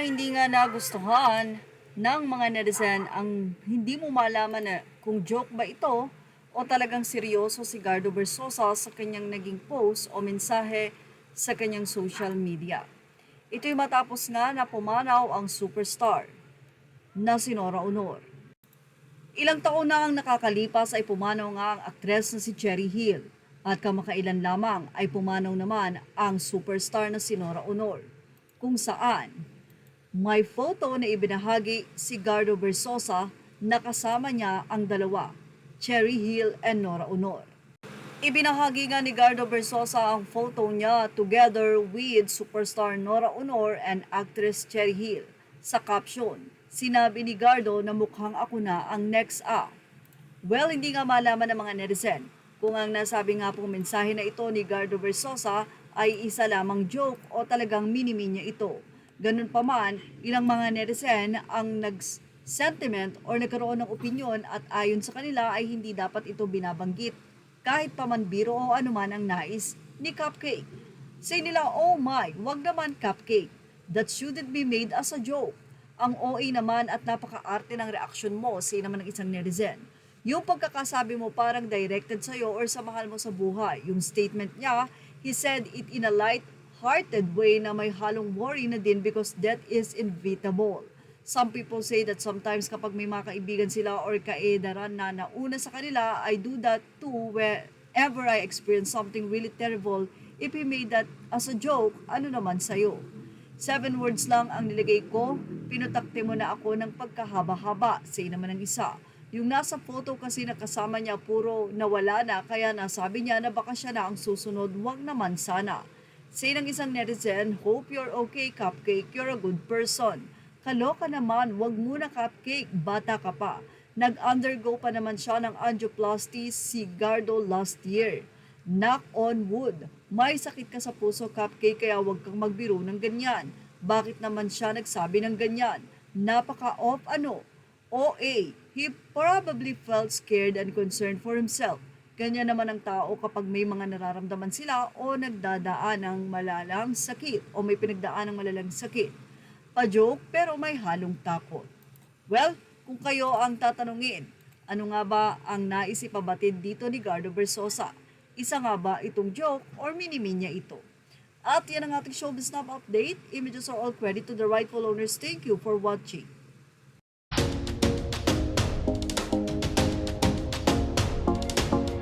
Hindi nga nagustuhan ng mga netizen ang hindi mo malaman na kung joke ba ito o talagang seryoso si Gardo Versosa sa kanyang naging post o mensahe sa kanyang social media. Ito'y matapos nga na pumanaw ang superstar na si Nora Honor. Ilang taon na ang nakakalipas ay pumanaw nga ang aktres na si Cherry Hill at kamakailan lamang ay pumanaw naman ang superstar na si Nora Honor kung saan may photo na ibinahagi si Gardo Versosa na kasama niya ang dalawa, Cherry Hill and Nora Honor. Ibinahagi nga ni Gardo Versosa ang photo niya together with superstar Nora Honor and actress Cherry Hill. Sa caption, sinabi ni Gardo na mukhang ako na ang next up. Well, hindi nga malaman ng mga netizen kung ang nasabi nga pong mensahe na ito ni Gardo Versosa ay isa lamang joke o talagang minimi niya ito. Ganun pa man, ilang mga netizen ang nag-sentiment o nagkaroon ng opinyon at ayon sa kanila ay hindi dapat ito binabanggit kahit pa man biro o anuman ang nais ni Cupcake. Say nila, oh my, wag naman Cupcake. That shouldn't be made as a joke. Ang OA naman at napaka-arte ng reaksyon mo, say naman ng isang netizen. Yung pagkakasabi mo parang directed sa'yo or sa mahal mo sa buhay. Yung statement niya, he said it in a light-hearted way na may halong worry na din because death is inevitable. Some people say that sometimes kapag may mga kaibigan sila or kaedaran na nauna sa kanila, I do that too whenever I experience something really terrible. If he made that as a joke, ano naman sa'yo? 7 words lang ang nilagay ko, pinutakte mo na ako ng pagkahaba-haba, say naman ng isa. Yung nasa photo kasi na kasama niya puro nawala na kaya nasabi niya na baka siya na ang susunod, wag naman sana. Say ng isang netizen, hope you're okay Cupcake, you're a good person. Kaloka naman, wag muna Cupcake, bata ka pa. Nag-undergo pa naman siya ng angioplasty si Gardo last year. Knock on wood. May sakit ka sa puso Cupcake kaya wag kang magbiro ng ganyan. Bakit naman siya nagsabi ng ganyan? Napaka-off ano? OA, he probably felt scared and concerned for himself. Ganyan naman ang tao kapag may mga nararamdaman sila o nagdadaan ng malalang sakit o may pinagdaan ng malalang sakit. Pa-joke pero may halong takot. Well, kung kayo ang tatanungin, ano nga ba ang nais ipabatid dito ni Gardo Versosa? Isa nga ba itong joke or minimi niya ito? At yan ang ating showbiz snap update. Images are all credit to the rightful owners. Thank you for watching.